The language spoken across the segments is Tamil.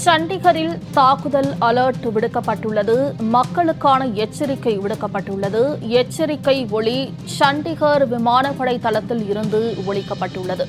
சண்டிகரில் தாக்குதல் அலர்ட் விடுக்கப்பட்டுள்ளது. மக்களுக்கான எச்சரிக்கை விடுக்கப்பட்டுள்ளது. எச்சரிக்கை ஒளி சண்டிகர் விமானப்படை தளத்தில் இருந்து ஒலிக்கப்பட்டுள்ளது.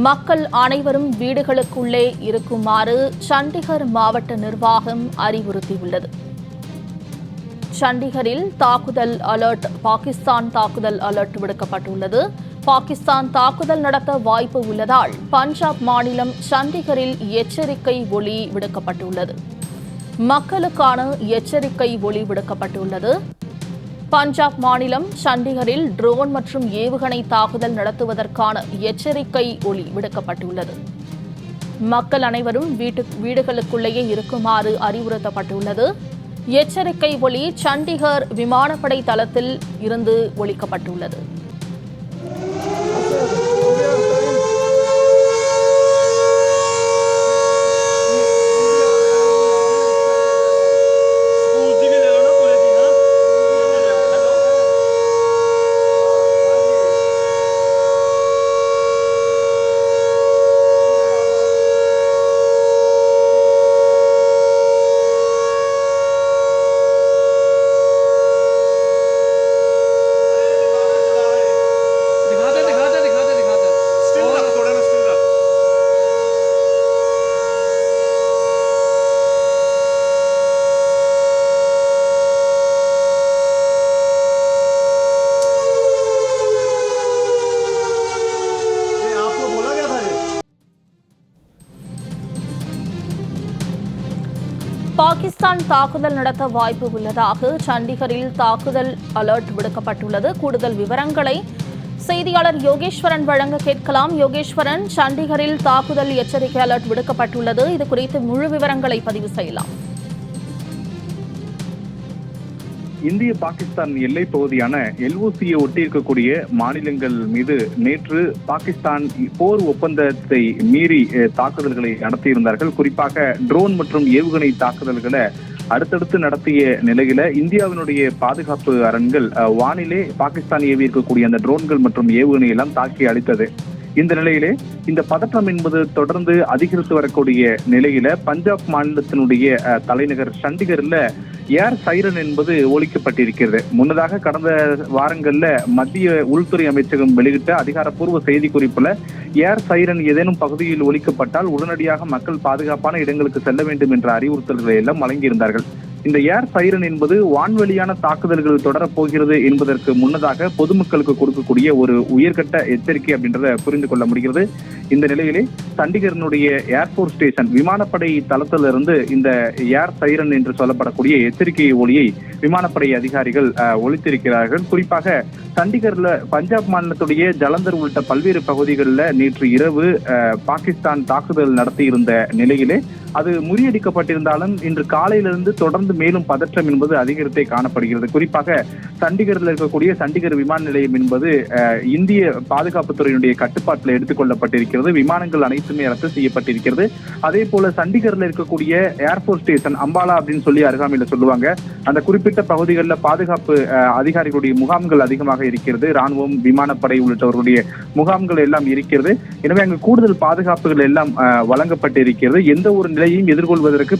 மக்கள் அனைவரும் வீடுகளுக்குள்ளே இருக்குமாறு சண்டிகர் மாவட்ட நிர்வாகம் அறிவுறுத்தியுள்ளது. சண்டிகரில் தாக்குதல் அலர்ட் பாகிஸ்தான் தாக்குதல் அலர்ட் விடுக்கப்பட்டுள்ளது. பாகிஸ்தான் தாக்குதல் நடத்த வாய்ப்பு உள்ளதால் பஞ்சாப் மாநிலம் சண்டிகரில் எச்சரிக்கை ஒலி விடுக்கப்பட்டுள்ளது. மக்களுக்கான எச்சரிக்கை ஒலி விடுக்கப்பட்டுள்ளது. பஞ்சாப் மாநிலம் சண்டிகரில் ட்ரோன் மற்றும் ஏவுகணை தாக்குதல் நடத்துவதற்கான எச்சரிக்கை ஒலி விடுக்கப்பட்டுள்ளது. மக்கள் அனைவரும் வீடுகளுக்குள்ளேயே இருக்குமாறு அறிவுறுத்தப்பட்டுள்ளது. எச்சரிக்கை ஒலி சண்டிகர் விமானப்படை தளத்தில் இருந்து ஒலிக்கப்பட்டுள்ளது. பாகிஸ்தான் தாக்குதல் நடத்த வாய்ப்பு உள்ளதாக சண்டிகரில் தாக்குதல் அலர்ட் விடுக்கப்பட்டுள்ளது. கூடுதல் விவரங்களை செய்தியாளர் யோகேஸ்வரன் வழங்க கேட்கலாம். யோகேஸ்வரன், சண்டிகரில் தாக்குதல் எச்சரிக்கை அலர்ட் விடுக்கப்பட்டுள்ளது. இது குறித்து முழு விவரங்களை பதிவு செய்யலாம். இந்திய பாகிஸ்தான் எல்லை பகுதியான எல்ஓசியை ஒட்டியிருக்கக்கூடிய மாநிலங்கள் மீது நேற்று பாகிஸ்தான் போர் ஒப்பந்தத்தை மீறி தாக்குதல்களை நடத்தியிருந்தார்கள். குறிப்பாக ட்ரோன் மற்றும் ஏவுகணை தாக்குதல்களை அடுத்தடுத்து நடத்திய நிலையில இந்தியாவினுடைய பாதுகாப்பு அரண்கள் வானிலே பாகிஸ்தான் ஏவி இருக்கக்கூடிய அந்த ட்ரோன்கள் மற்றும் ஏவுகணை எல்லாம் தாக்கி அளித்தது. இந்த நிலையிலே இந்த பதற்றம் என்பது தொடர்ந்து அதிகரித்து வரக்கூடிய நிலையில பஞ்சாப் மாநிலத்தினுடைய தலைநகர் சண்டிகர்ல ஏர் சைரன் என்பது ஒலிக்கப்பட்டிருக்கிறது. முன்னதாக கடந்த வாரங்கள்ல மத்திய உள்துறை அமைச்சகம் வெளியிட்ட அதிகாரப்பூர்வ செய்தி குறிப்புல ஏர் சைரன் ஏதேனும் பகுதியில் ஒலிக்கப்பட்டால் உடனடியாக மக்கள் பாதுகாப்பான இடங்களுக்கு செல்ல வேண்டும் என்ற அறிவுறுத்தல்களை எல்லாம் வழங்கியிருந்தார்கள். இந்த ஏர் சைரன் என்பது வான்வெளியான தாக்குதல்கள் தொடரப்போகிறது என்பதற்கு முன்னதாக பொதுமக்களுக்கு கொடுக்கக்கூடிய ஒரு உயர்கட்ட எச்சரிக்கை அப்படின்றத புரிந்து கொள்ள முடிகிறது. இந்த நிலையிலே சண்டிகரினுடைய ஏர்போர்ட் ஸ்டேஷன் விமானப்படை தளத்திலிருந்து இந்த ஏர் சைரன் என்று சொல்லப்படக்கூடிய எச்சரிக்கை ஒலியை விமானப்படை அதிகாரிகள் ஒலித்திருக்கிறார்கள். குறிப்பாக சண்டிகர்ல பஞ்சாப் மாநிலத்துடைய ஜலந்தர் உள்ளிட்ட பல்வேறு பகுதிகளில் நேற்று இரவு பாகிஸ்தான் தாக்குதல் நடத்தியிருந்த நிலையிலே அது முறியடிக்கப்பட்டிருந்தாலும் இன்று காலையிலிருந்து தொடர்ந்து மேலும் பதற்றம் என்பது அதிகரித்தே காணப்படுகிறது. குறிப்பாக சண்டிகரில் இருக்கக்கூடிய சண்டிகர் விமான நிலையம் என்பது இந்திய பாதுகாப்புத்துறையினுடைய கட்டுப்பாட்டில் எடுத்துக் கொள்ளப்பட்டிருக்கிறது. விமானங்கள் அனைத்துமே ரத்து செய்யப்பட்டிருக்கிறது. அதே போல சண்டிகர்ல இருக்கக்கூடிய ஏர்போர்ட் ஸ்டேஷன் அம்பாலா அப்படின்னு சொல்லி அருகாமையில சொல்லுவாங்க. அந்த குறிப்பிட்ட பகுதிகளில் பாதுகாப்பு அதிகாரிகளுடைய முகாம்கள் அதிகமாக இருக்கிறது. ராணுவம், விமானப்படை உள்ளிட்டவர்களுடைய முகாம்கள் எல்லாம் இருக்கிறது. எனவே அங்கு கூடுதல் பாதுகாப்புகள் எல்லாம் வழங்கப்பட்டிருக்கிறது. எந்த ஒரு நிலையையும் எதிர்கொள்வதற்கு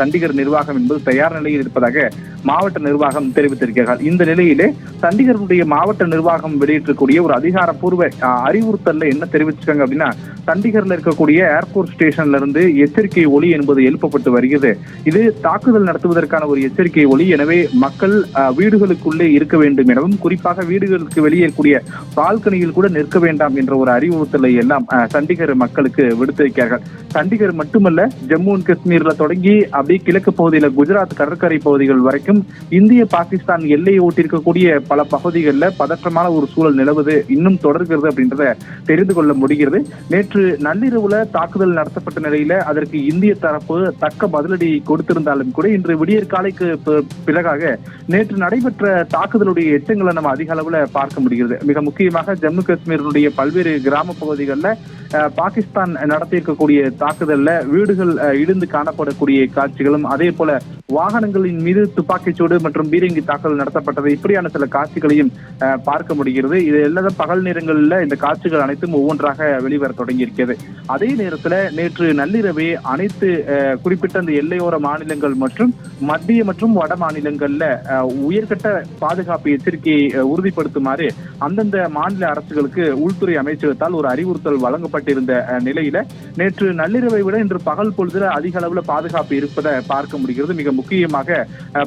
சண்டிகர் நிர்வாகம் என்பது தயார் நிலையில் இருப்பதாக மாவட்ட நிர்வாகம் தெரிவித்திருக்கிறார்கள். இந்த நிலையிலே சண்டிகருடைய மாவட்ட நிர்வாகம் வெளியிட்டிருக்கூடிய ஒரு அதிகாரப்பூர்வ அறிவுறுத்தல்ல என்ன தெரிவிச்சிருக்காங்க அப்படின்னா, சண்டிகர்ல இருக்கக்கூடிய ஏர்போர்ட் ஸ்டேஷன்ல இருந்து எச்சரிக்கை ஒலி என்பது எழுப்பப்பட்டு வருகிறது. இது தாக்குதல் நடத்துவதற்கான ஒரு எச்சரிக்கை ஒலி. எனவே மக்கள் வீடுகளுக்குள்ளே இருக்க வேண்டும் எனவும், குறிப்பாக வீடுகளுக்கு வெளியே கூடிய பால்கனியில் கூட நிற்க வேண்டாம் என்ற ஒரு அறிவுறுத்தலை எல்லாம் சண்டிகர் மக்களுக்கு விடுத்திருக்கிறார்கள். சண்டிகர் மட்டுமல்ல, ஜம்மு அண்ட் காஷ்மீர்ல தொடங்கி அப்படியே கிழக்கு பகுதியில குஜராத் கடற்கரை பகுதிகள் வரைக்கும் இந்திய பாகிஸ்தான் எல்லையை ஒட்டியிருக்கக்கூடிய பல பகுதிகளில் பதற்றமான ஒரு சூழல் நிலவுது இன்னும் தொடர்கிறது அப்படின்றத தெரிந்து கொள்ள முடிகிறது. நேற்று நள்ளிரவுல தாக்குதல் நடத்தப்பட்ட நிலையில அதற்கு இந்திய தரப்பு தக்க பதிலடி கொடுத்திருந்தாலும் கூட இன்று விடியற் காலைக்கு பிறகாக நேற்று நடைபெற்ற தாக்குதலுடைய எச்சங்களை நம்ம அதிக அளவுல பார்க்க முடிகிறது. மிக முக்கியமாக ஜம்மு காஷ்மீருடைய பல்வேறு கிராம பகுதிகளில் பாகிஸ்தான் நடத்தியிருக்கக்கூடிய தாக்குதல்ல வீடுகள் இடிந்து காணப்படக்கூடிய காட்சிகளும், அதே போல வாகனங்களின் மீது துப்பாக்கிச்சூடு மற்றும் பீரங்கி தாக்குதல் நடத்தப்பட்டது. இப்படியான சில காட்சிகளையும் பார்க்க முடிகிறது. இது எல்லா பகல் நேரங்களில் இந்த காட்சிகள் அனைத்தும் ஒவ்வொன்றாக வெளிவர தொடங்கி இருக்கிறது. அதே நேரத்தில் நேற்று நள்ளிரவே அனைத்து குறிப்பிட்ட அந்த எல்லையோர மாநிலங்கள் மற்றும் மத்திய மற்றும் வட மாநிலங்கள்ல உயர்கட்ட பாதுகாப்பு எச்சரிக்கையை உறுதிப்படுத்துமாறு அந்தந்த மாநில அரசுகளுக்கு உள்துறை அமைச்சகத்தால் ஒரு அறிவுறுத்தல் வழங்கப்பட்டிருந்த நிலையில நேற்று நள்ளிரவை விட இன்று பகல் பொழுதுல அதிக அளவுல பாதுகாப்பு இருப்பதை பார்க்க முடிகிறது. மிக முக்கியமாக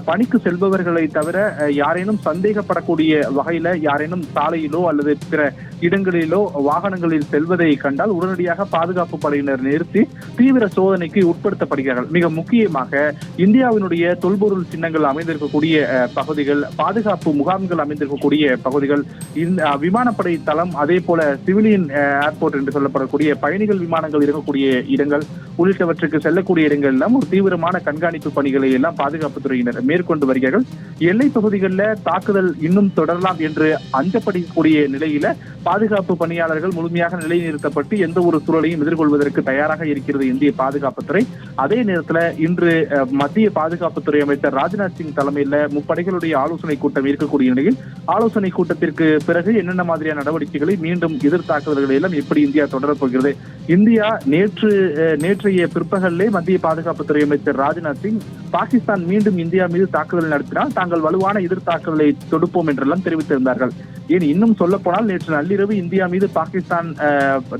பணிக்கு செல்பவர்களை தவிர யாரேனும் சந்தேகப்படக்கூடிய வகையில யாரேனும் சாலையிலோ அல்லது பிற இடங்களிலோ வாகனங்களில் செல்வதை கண்டால் உடனடியாக பாதுகாப்பு படையினர் நிறுத்தி தீவிர சோதனைக்கு உட்படுத்தப்படுகிறார்கள். மிக முக்கியமாக இந்தியாவினுடைய தொல்பொருள் சின்னங்கள் அமைந்திருக்கக்கூடிய பகுதிகள், பாதுகாப்பு முகாம்கள் அமைந்திருக்கக்கூடிய பகுதிகள், விமானப்படை தளம், அதே போல சிவிலியன் ஏர்போர்ட் என்று சொல்லப்படக்கூடிய பயணிகள் விமானங்கள் இருக்கக்கூடிய இடங்கள் உள்ளிட்டவற்றுக்கு செல்லக்கூடிய இடங்கள் எல்லாம் ஒரு தீவிரமான கண்காணிப்பு பணிகளை எல்லாம் பாதுகாப்புத்துறையினர் மேற்கொண்டு வருகிறார்கள். எல்லை பகுதிகளில் தாக்குதல் இன்னும் தொடரலாம் என்று அஞ்சப்படக்கூடிய நிலையில பாதுகாப்பு பணியாளர்கள் முழுமையாக நிலைநிறுத்தப்பட்டு எந்த ஒரு சூழலையும் எதிர்கொள்வதற்கு தயாராக இருக்கிறது இந்திய பாதுகாப்புத்துறை. அதே நேரத்தில் இன்று மத்திய பாதுகாப்புத்துறை அமைச்சர் ராஜ்நாத் சிங் தலைமையில் முப்படைகளுடைய ஆலோசனை கூட்டம் இருக்கக்கூடிய நிலையில் ஆலோசனை கூட்டத்திற்கு பிறகு என்னென்ன மாதிரியான நடவடிக்கைகளை மீண்டும் எதிர் தாக்குதல்களை எல்லாம் எப்படி இந்தியா தொடரப் போகிறது. இந்தியா நேற்றைய பிற்பகலிலே மத்திய பாதுகாப்புத்துறை அமைச்சர் ராஜ்நாத் சிங் பாகிஸ்தான் மீண்டும் இந்தியா மீது தாக்குதல் நடத்தினால் தாங்கள் வலுவான எதிர் தாக்குதலை தொடுப்போம் என்றெல்லாம் தெரிவித்திருந்தார்கள். ஏன் இன்னும் சொல்ல போனால் நேற்று நள்ளிரவு இந்தியா மீது பாகிஸ்தான்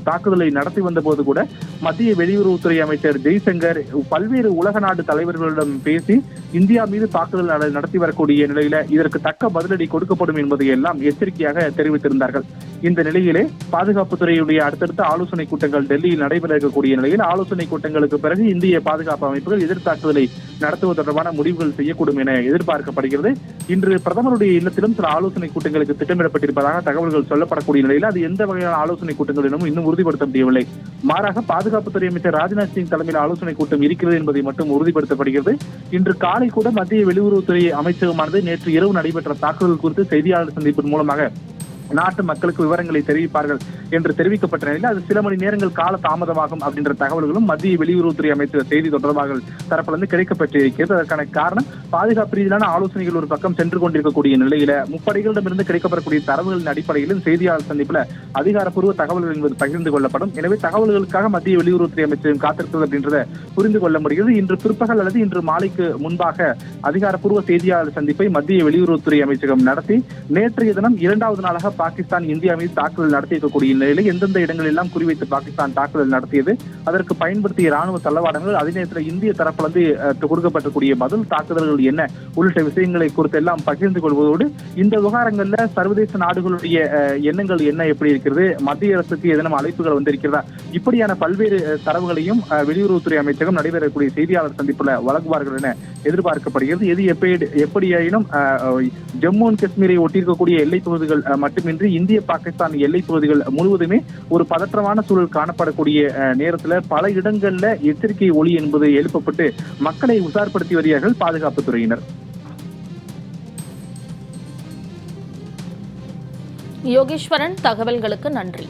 தாக்குதலை நடத்தி வந்த போது கூட மத்திய வெளியுறவுத்துறை அமைச்சர் ஜெய்சங்கர் பல்வேறு உலக நாடு தலைவர்களிடம் பேசி இந்தியா மீது தாக்குதல் நடத்தி வரக்கூடிய நிலையில இதற்கு தக்க பதிலடி கொடுக்கப்படும் என்பதை எல்லாம் எச்சரிக்கையாக தெரிவித்திருந்தார்கள். இந்த நிலையிலே பாதுகாப்புத்துறையுடைய அடுத்தடுத்த ஆலோசனை கூட்டங்கள் டெல்லியில் நடைபெற இருக்கக்கூடிய நிலையில் ஆலோசனை கூட்டங்களுக்கு பிறகு இந்திய பாதுகாப்பு அமைப்புகள் எதிர்த்தாக்குதலை நடத்துவது தொடர்பான முடிவுகள் செய்யக்கூடும் என எதிர்பார்க்கப்படுகிறது. இன்று பிரதமருடைய இல்லத்திலும் சில ஆலோசனை கூட்டங்களுக்கு திட்டமிடப்பட்டிருப்பதாக தகவல்கள் சொல்லப்படக்கூடிய நிலையில் அது எந்த வகையான ஆலோசனை கூட்டங்களிலும் இன்னும் உறுதிப்படுத்த முடியவில்லை. மாறாக பாதுகாப்புத்துறை அமைச்சர் ராஜ்நாத் சிங் தலைமையில் ஆலோசனை கூட்டம் இருக்கிறது என்பதை மட்டும் உறுதிப்படுத்தப்படுகிறது. இன்று காலை கூட மத்திய வெளியுறவுத்துறை அமைச்சகமானது நேற்று இரவு நடைபெற்ற தாக்குதல் குறித்து செய்தியாளர் சந்திப்பின் மூலமாக நாட்டு மக்களுக்கு விவரங்களை தெரிவிப்பார்கள் என்று தெரிவிக்கப்பட்ட நிலையில் அது சில மணி நேரங்கள் கால தாமதமாகும் அப்படின்ற தகவல்களும் மத்திய வெளியுறவுத்துறை அமைச்சர் செய்தி தொடர்பாக தரப்பிலிருந்து கிடைக்கப்பட்டிருக்கிறது. அதற்கான காரணம் பாதுகாப்பு ரீதியிலான ஆலோசனைகள் ஒரு பக்கம் சென்று கொண்டிருக்கக்கூடிய நிலையில முப்படைகளிடமிருந்து கிடைக்கப்படக்கூடிய தரவுகளின் அடிப்படையிலும் செய்தியாளர் சந்திப்புல அதிகாரப்பூர்வ தகவல்கள் என்பது பகிர்ந்து கொள்ளப்படும். எனவே தகவல்களுக்காக மத்திய வெளியுறவுத்துறை அமைச்சகம் காத்திருக்கிறது அப்படின்றத புரிந்து கொள்ள முடிகிறது. இன்று பிற்பகல் அல்லது இன்று மாலைக்கு முன்பாக அதிகாரப்பூர்வ செய்தியாளர் சந்திப்பை மத்திய வெளியுறவுத்துறை அமைச்சகம் நடத்தி நேற்றைய தினம் இரண்டாவது நாளாக பாகிஸ்தான் இந்தியா மீது தாக்குதல் நடத்தியிருக்கக்கூடிய நிலையில் எந்தெந்த இடங்கள் எல்லாம் குறிவைத்து பாகிஸ்தான் தாக்குதல் நடத்தியது, அதற்கு பயன்படுத்திய ராணுவ தளவாடங்கள், அதே நேரத்தில் இந்திய தரப்பிலிருந்து கொடுக்கப்பட்டிருக்கூடிய பதில் தாக்குதல்கள் என்ன உள்ளிட்ட விஷயங்களை குறித்து எல்லாம் பகிர்ந்து கொள்வதோடு இந்த விவகாரங்கள்ல சர்வதேச நாடுகளுடைய எண்ணங்கள் என்ன எப்படி இருக்கிறது, மத்திய அரசுக்கு ஏதேனும் அழைப்புகள் வந்திருக்கிறதா, இப்படியான பல்வேறு தரவுகளையும் வெளியுறவுத்துறை அமைச்சகம் நடைபெறக்கூடிய செய்தியாளர் சந்திப்புல வழங்குவார்கள் என எதிர்பார்க்கப்படுகிறது. எது எப்படியாயினும் ஜம்மு அண்ட் காஷ்மீரை ஒட்டியிருக்கக்கூடிய எல்லைப் பகுதிகள் மட்டுமின்றி இந்திய பாகிஸ்தான் எல்லைப் பகுதிகள் முழுவதுமே ஒரு பதற்றமான சூழல் காணப்படக்கூடிய நேரத்தில் பல இடங்கள்ல எச்சரிக்கை ஒலி என்பது எழுப்பப்பட்டு மக்களை உஷார்படுத்தி வருகிறார்கள் பாதுகாப்புத்துறையினர். யோகேஸ்வரன், தகவல்களுக்கு நன்றி.